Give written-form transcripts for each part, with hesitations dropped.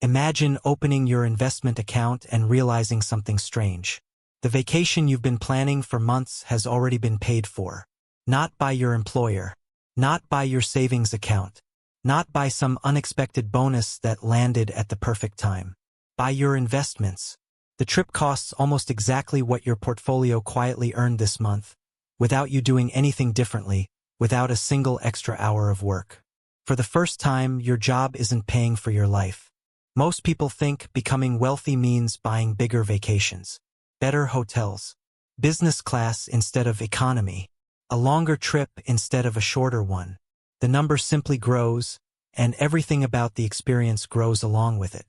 Imagine opening your investment account and realizing something strange. The vacation you've been planning for months has already been paid for. Not by your employer. Not by your savings account. Not by some unexpected bonus that landed at the perfect time. By your investments. The trip costs almost exactly what your portfolio quietly earned this month, without you doing anything differently, without a single extra hour of work. For the first time, your job isn't paying for your life. Most people think becoming wealthy means buying bigger vacations, better hotels, business class instead of economy, a longer trip instead of a shorter one. The number simply grows, and everything about the experience grows along with it.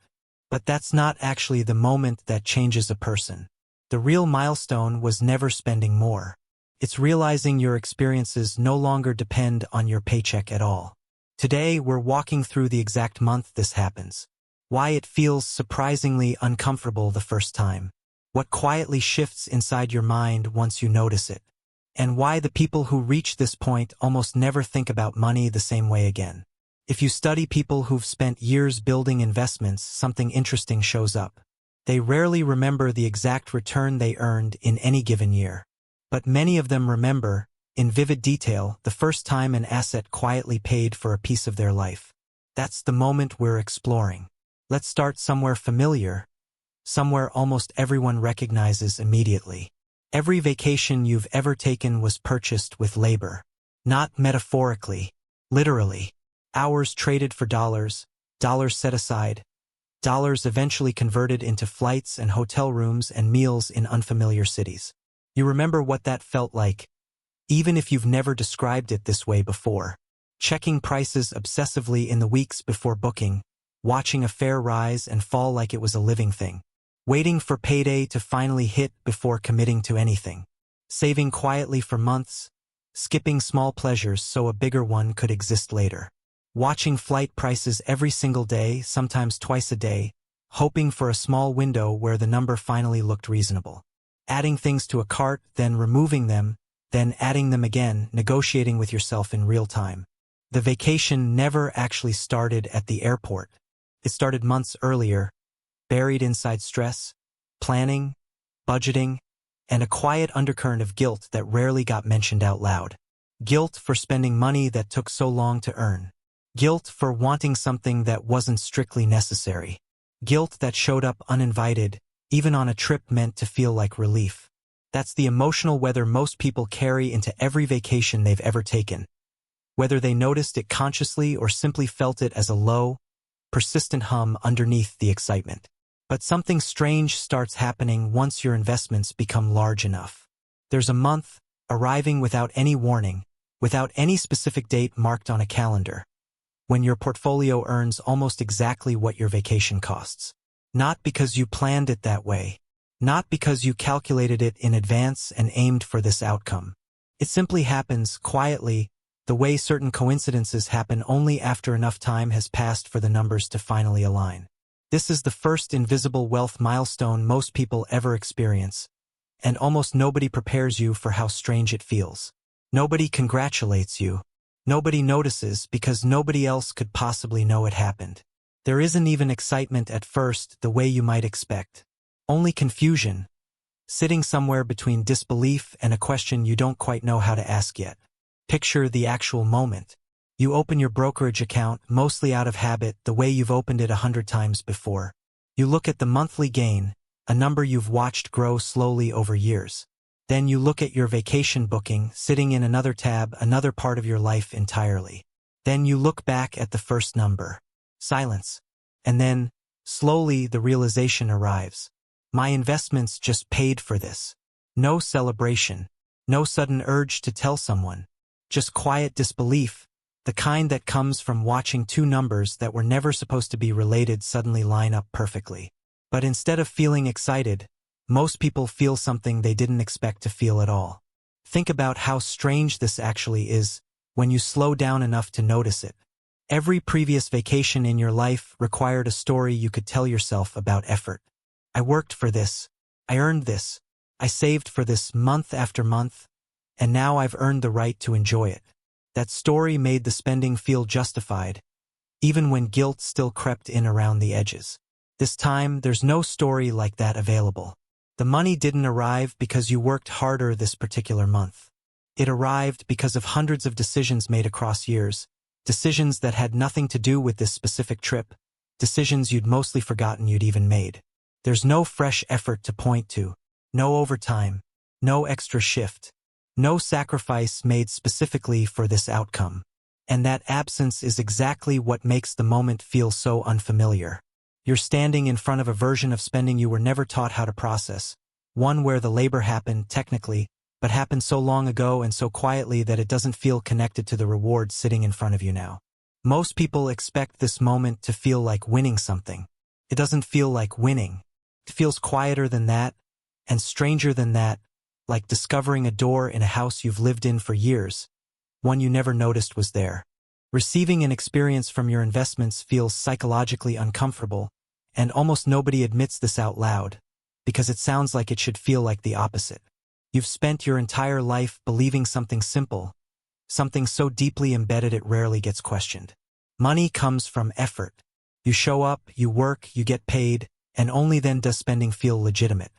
But that's not actually the moment that changes a person. The real milestone was never spending more. It's realizing your experiences no longer depend on your paycheck at all. Today, we're walking through the exact month this happens. Why it feels surprisingly uncomfortable the first time. What quietly shifts inside your mind once you notice it. And why the people who reach this point almost never think about money the same way again. If you study people who've spent years building investments, something interesting shows up. They rarely remember the exact return they earned in any given year. But many of them remember, in vivid detail, the first time an asset quietly paid for a piece of their life. That's the moment we're exploring. Let's start somewhere familiar, somewhere almost everyone recognizes immediately. Every vacation you've ever taken was purchased with labor. Not metaphorically, literally. Hours traded for dollars, dollars set aside, dollars eventually converted into flights and hotel rooms and meals in unfamiliar cities. You remember what that felt like, even if you've never described it this way before. Checking prices obsessively in the weeks before booking, watching a fare rise and fall like it was a living thing. Waiting for payday to finally hit before committing to anything. Saving quietly for months, skipping small pleasures so a bigger one could exist later. Watching flight prices every single day, sometimes twice a day, hoping for a small window where the number finally looked reasonable. Adding things to a cart, then removing them, then adding them again, negotiating with yourself in real time. The vacation never actually started at the airport. It started months earlier, buried inside stress, planning, budgeting, and a quiet undercurrent of guilt that rarely got mentioned out loud. Guilt for spending money that took so long to earn. Guilt for wanting something that wasn't strictly necessary. Guilt that showed up uninvited, even on a trip meant to feel like relief. That's the emotional weather most people carry into every vacation they've ever taken. Whether they noticed it consciously or simply felt it as a low, persistent hum underneath the excitement. But something strange starts happening once your investments become large enough. There's a month, arriving without any warning, without any specific date marked on a calendar, when your portfolio earns almost exactly what your vacation costs. Not because you planned it that way. Not because you calculated it in advance and aimed for this outcome. It simply happens quietly, the way certain coincidences happen only after enough time has passed for the numbers to finally align. This is the first invisible wealth milestone most people ever experience, and almost nobody prepares you for how strange it feels. Nobody congratulates you. Nobody notices because nobody else could possibly know it happened. There isn't even excitement at first the way you might expect. Only confusion, sitting somewhere between disbelief and a question you don't quite know how to ask yet. Picture the actual moment. You open your brokerage account, mostly out of habit, the way you've opened it 100 times before. You look at the monthly gain, a number you've watched grow slowly over years. Then you look at your vacation booking, sitting in another tab, another part of your life entirely. Then you look back at the first number. Silence. And then, slowly, the realization arrives. My investments just paid for this. No celebration. No sudden urge to tell someone. Just quiet disbelief, the kind that comes from watching two numbers that were never supposed to be related suddenly line up perfectly. But instead of feeling excited, most people feel something they didn't expect to feel at all. Think about how strange this actually is when you slow down enough to notice it. Every previous vacation in your life required a story you could tell yourself about effort. I worked for this. I earned this. I saved for this month after month, and now I've earned the right to enjoy it. That story made the spending feel justified, even when guilt still crept in around the edges. This time, there's no story like that available. The money didn't arrive because you worked harder this particular month. It arrived because of hundreds of decisions made across years, decisions that had nothing to do with this specific trip, decisions you'd mostly forgotten you'd even made. There's no fresh effort to point to, no overtime, no extra shift, no sacrifice made specifically for this outcome. And that absence is exactly what makes the moment feel so unfamiliar. You're standing in front of a version of spending you were never taught how to process, one where the labor happened, technically, but happened so long ago and so quietly that it doesn't feel connected to the reward sitting in front of you now. Most people expect this moment to feel like winning something. It doesn't feel like winning. It feels quieter than that, and stranger than that, like discovering a door in a house you've lived in for years, one you never noticed was there. Receiving an experience from your investments feels psychologically uncomfortable, and almost nobody admits this out loud, because it sounds like it should feel like the opposite. You've spent your entire life believing something simple, something so deeply embedded it rarely gets questioned. Money comes from effort. You show up, you work, you get paid, and only then does spending feel legitimate.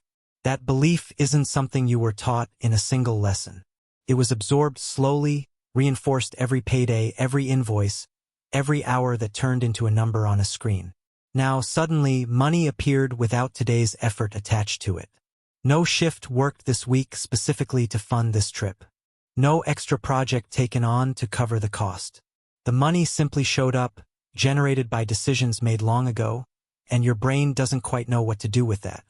That belief isn't something you were taught in a single lesson. It was absorbed slowly, reinforced every payday, every invoice, every hour that turned into a number on a screen. Now, suddenly, money appeared without today's effort attached to it. No shift worked this week specifically to fund this trip. No extra project taken on to cover the cost. The money simply showed up, generated by decisions made long ago, and your brain doesn't quite know what to do with that.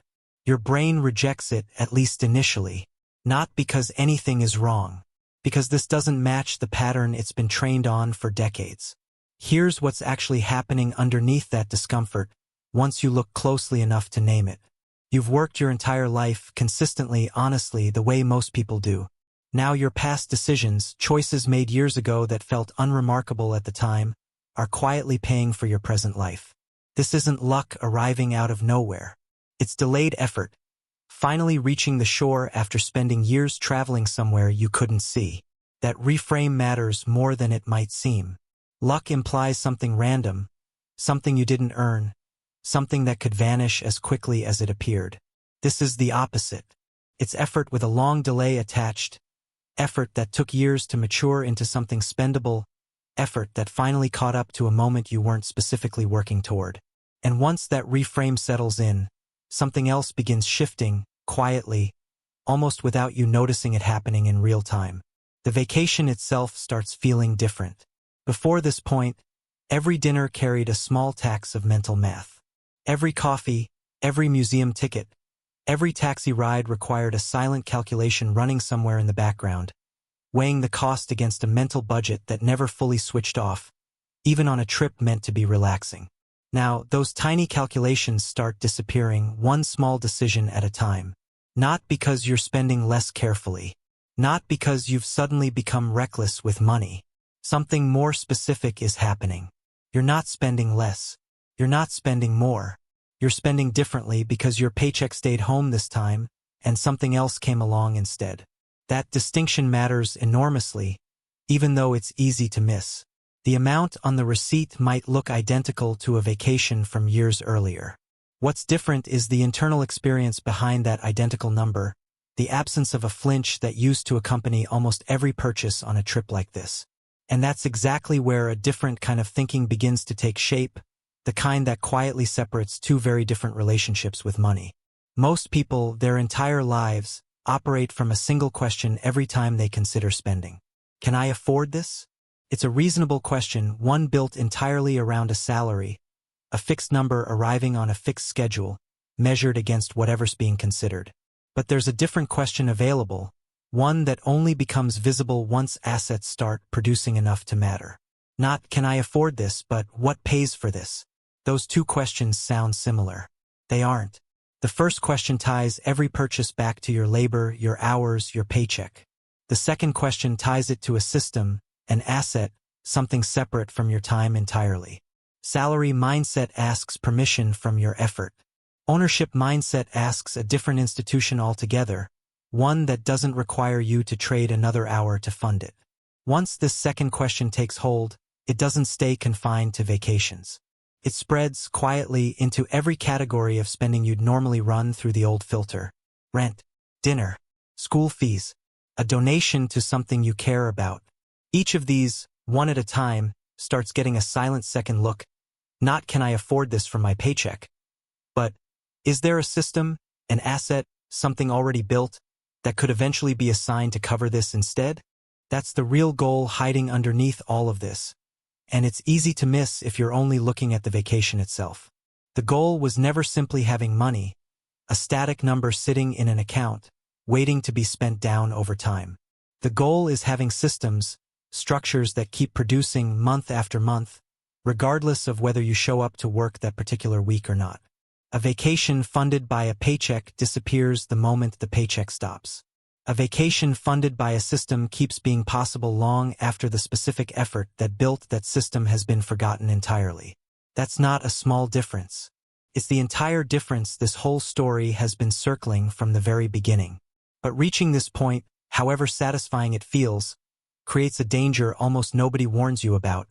Your brain rejects it, at least initially, not because anything is wrong, because this doesn't match the pattern it's been trained on for decades. Here's what's actually happening underneath that discomfort, once you look closely enough to name it. You've worked your entire life, consistently, honestly, the way most people do. Now your past decisions, choices made years ago that felt unremarkable at the time, are quietly paying for your present life. This isn't luck arriving out of nowhere. It's delayed effort, finally reaching the shore after spending years traveling somewhere you couldn't see. That reframe matters more than it might seem. Luck implies something random, something you didn't earn, something that could vanish as quickly as it appeared. This is the opposite. It's effort with a long delay attached, effort that took years to mature into something spendable, effort that finally caught up to a moment you weren't specifically working toward. And once that reframe settles in, something else begins shifting, quietly, almost without you noticing it happening in real time. The vacation itself starts feeling different. Before this point, every dinner carried a small tax of mental math. Every coffee, every museum ticket, every taxi ride required a silent calculation running somewhere in the background, weighing the cost against a mental budget that never fully switched off, even on a trip meant to be relaxing. Now, those tiny calculations start disappearing, one small decision at a time. Not because you're spending less carefully. Not because you've suddenly become reckless with money. Something more specific is happening. You're not spending less. You're not spending more. You're spending differently because your paycheck stayed home this time, and something else came along instead. That distinction matters enormously, even though it's easy to miss. The amount on the receipt might look identical to a vacation from years earlier. What's different is the internal experience behind that identical number, the absence of a flinch that used to accompany almost every purchase on a trip like this. And that's exactly where a different kind of thinking begins to take shape, the kind that quietly separates two very different relationships with money. Most people, their entire lives, operate from a single question every time they consider spending. Can I afford this? It's a reasonable question, one built entirely around a salary, a fixed number arriving on a fixed schedule, measured against whatever's being considered. But there's a different question available, one that only becomes visible once assets start producing enough to matter. Not, can I afford this, but what pays for this? Those two questions sound similar. They aren't. The first question ties every purchase back to your labor, your hours, your paycheck. The second question ties it to a system, an asset, something separate from your time entirely. Salary mindset asks permission from your effort. Ownership mindset asks a different institution altogether, one that doesn't require you to trade another hour to fund it. Once this second question takes hold, it doesn't stay confined to vacations. It spreads quietly into every category of spending you'd normally run through the old filter. Rent, dinner, school fees, a donation to something you care about. Each of these, one at a time, starts getting a silent second look. Not can I afford this from my paycheck, but is there a system, an asset, something already built, that could eventually be assigned to cover this instead? That's the real goal hiding underneath all of this. And it's easy to miss if you're only looking at the vacation itself. The goal was never simply having money, a static number sitting in an account, waiting to be spent down over time. The goal is having systems, structures that keep producing month after month, regardless of whether you show up to work that particular week or not. A vacation funded by a paycheck disappears the moment the paycheck stops. A vacation funded by a system keeps being possible long after the specific effort that built that system has been forgotten entirely. That's not a small difference. It's the entire difference this whole story has been circling from the very beginning. But reaching this point, however satisfying it feels, creates a danger almost nobody warns you about,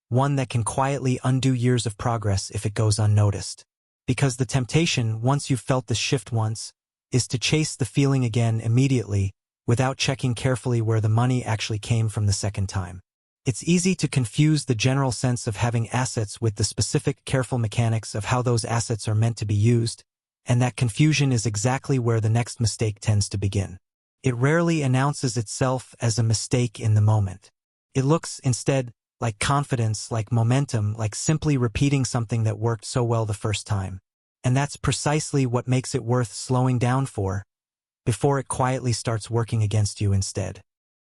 one that can quietly undo years of progress if it goes unnoticed. Because the temptation, once you've felt this shift once, is to chase the feeling again immediately without checking carefully where the money actually came from the second time. It's easy to confuse the general sense of having assets with the specific, careful mechanics of how those assets are meant to be used, and that confusion is exactly where the next mistake tends to begin. It rarely announces itself as a mistake in the moment. It looks, instead, like confidence, like momentum, like simply repeating something that worked so well the first time. And that's precisely what makes it worth slowing down for, before it quietly starts working against you instead.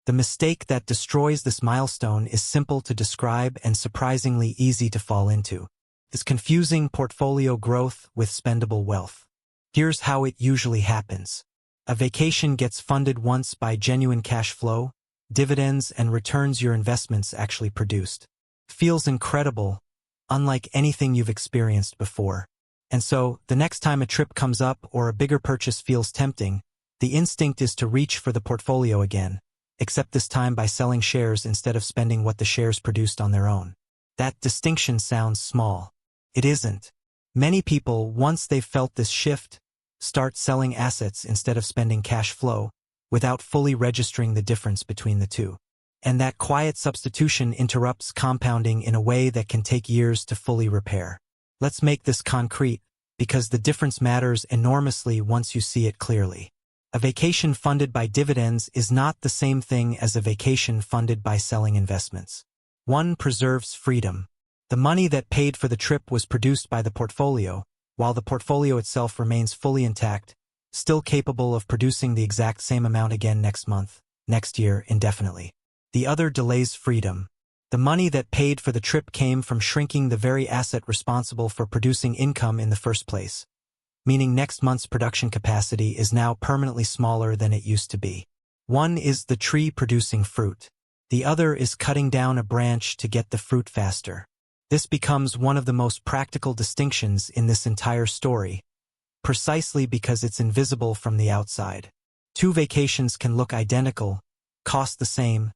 The mistake that destroys this milestone is simple to describe and surprisingly easy to fall into. It's confusing portfolio growth with spendable wealth. Here's how it usually happens. A vacation gets funded once by genuine cash flow, dividends, and returns your investments actually produced. Feels incredible, unlike anything you've experienced before. And so, the next time a trip comes up or a bigger purchase feels tempting, the instinct is to reach for the portfolio again, except this time by selling shares instead of spending what the shares produced on their own. That distinction sounds small. It isn't. Many people, once they've felt this shift, start selling assets instead of spending cash flow, without fully registering the difference between the two. And that quiet substitution interrupts compounding in a way that can take years to fully repair. Let's make this concrete, because the difference matters enormously once you see it clearly. A vacation funded by dividends is not the same thing as a vacation funded by selling investments. One preserves freedom. The money that paid for the trip was produced by the portfolio, while the portfolio itself remains fully intact, still capable of producing the exact same amount again next month, next year, indefinitely. The other delays freedom. The money that paid for the trip came from shrinking the very asset responsible for producing income in the first place, meaning next month's production capacity is now permanently smaller than it used to be. One is the tree producing fruit. The other is cutting down a branch to get the fruit faster. This becomes one of the most practical distinctions in this entire story, precisely because it's invisible from the outside. Two vacations can look identical, cost the same,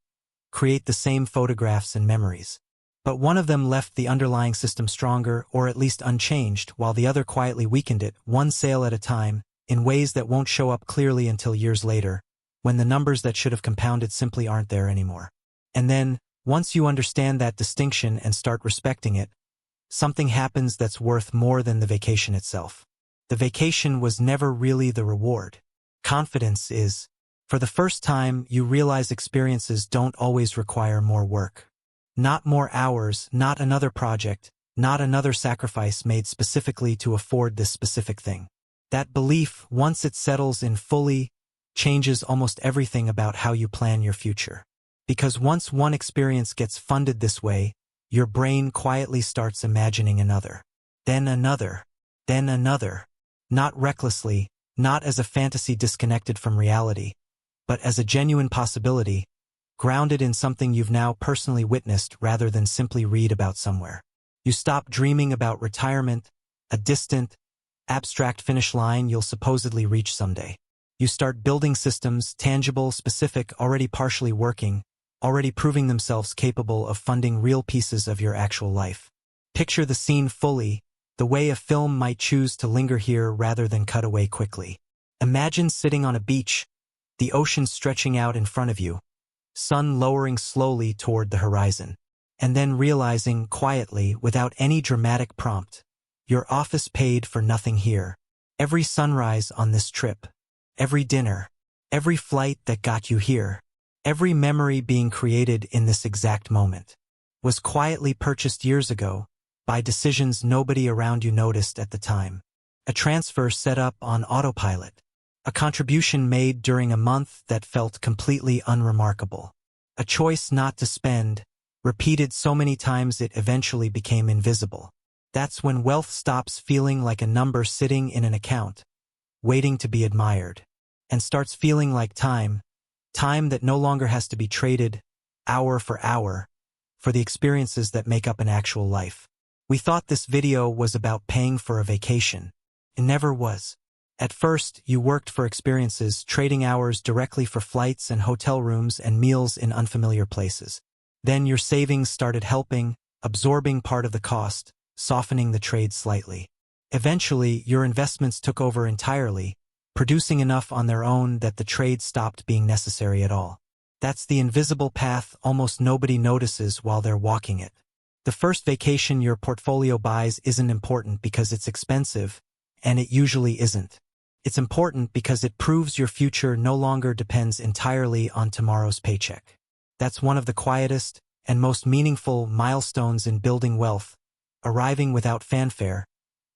create the same photographs and memories. But one of them left the underlying system stronger or at least unchanged, while the other quietly weakened it, one sale at a time, in ways that won't show up clearly until years later, when the numbers that should have compounded simply aren't there anymore. And then, once you understand that distinction and start respecting it, something happens that's worth more than the vacation itself. The vacation was never really the reward. Confidence is. For the first time, you realize experiences don't always require more work. Not more hours, not another project, not another sacrifice made specifically to afford this specific thing. That belief, once it settles in fully, changes almost everything about how you plan your future. Because once one experience gets funded this way, your brain quietly starts imagining another. Then another. Then another. Not recklessly, not as a fantasy disconnected from reality, but as a genuine possibility, grounded in something you've now personally witnessed rather than simply read about somewhere. You stop dreaming about retirement, a distant, abstract finish line you'll supposedly reach someday. You start building systems, tangible, specific, already partially working, already proving themselves capable of funding real pieces of your actual life. Picture the scene fully, the way a film might choose to linger here rather than cut away quickly. Imagine sitting on a beach, the ocean stretching out in front of you, sun lowering slowly toward the horizon, and then realizing quietly, without any dramatic prompt, your office paid for nothing here. Every sunrise on this trip, every dinner, every flight that got you here, every memory being created in this exact moment, was quietly purchased years ago by decisions nobody around you noticed at the time. A transfer set up on autopilot. A contribution made during a month that felt completely unremarkable. A choice not to spend, repeated so many times it eventually became invisible. That's when wealth stops feeling like a number sitting in an account, waiting to be admired, and starts feeling like time that no longer has to be traded, hour for hour, for the experiences that make up an actual life. We thought this video was about paying for a vacation. It never was. At first, you worked for experiences, trading hours directly for flights and hotel rooms and meals in unfamiliar places. Then your savings started helping, absorbing part of the cost, softening the trade slightly. Eventually, your investments took over entirely, producing enough on their own that the trade stopped being necessary at all. That's the invisible path almost nobody notices while they're walking it. The first vacation your portfolio buys isn't important because it's expensive, and it usually isn't. It's important because it proves your future no longer depends entirely on tomorrow's paycheck. That's one of the quietest and most meaningful milestones in building wealth, arriving without fanfare,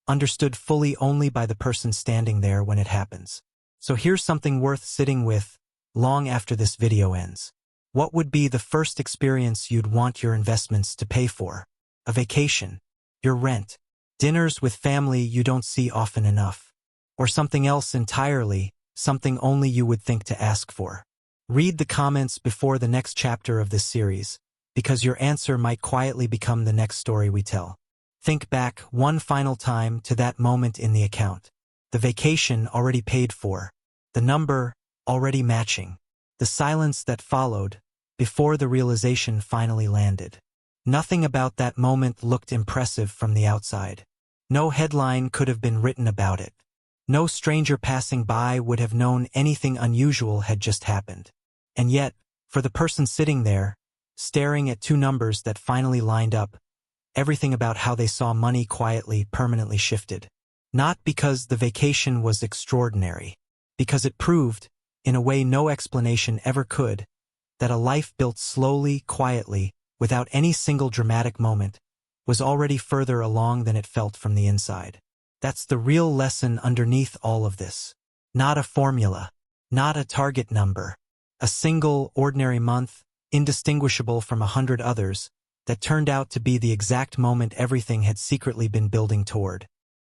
understood fully only by the person standing there when it happens. So here's something worth sitting with long after this video ends. What would be the first experience you'd want your investments to pay for? A vacation, your rent, dinners with family you don't see often enough. Or something else entirely, something only you would think to ask for. Read the comments before the next chapter of this series, because your answer might quietly become the next story we tell. Think back one final time to that moment in the account. The vacation already paid for, the number already matching, the silence that followed before the realization finally landed. Nothing about that moment looked impressive from the outside. No headline could have been written about it. No stranger passing by would have known anything unusual had just happened. And yet, for the person sitting there, staring at two numbers that finally lined up, everything about how they saw money quietly, permanently shifted. Not because the vacation was extraordinary, because it proved, in a way no explanation ever could, that a life built slowly, quietly, without any single dramatic moment, was already further along than it felt from the inside. That's the real lesson underneath all of this. Not a formula, not a target number, a single, ordinary month, indistinguishable from 100 others, that turned out to be the exact moment everything had secretly been building toward.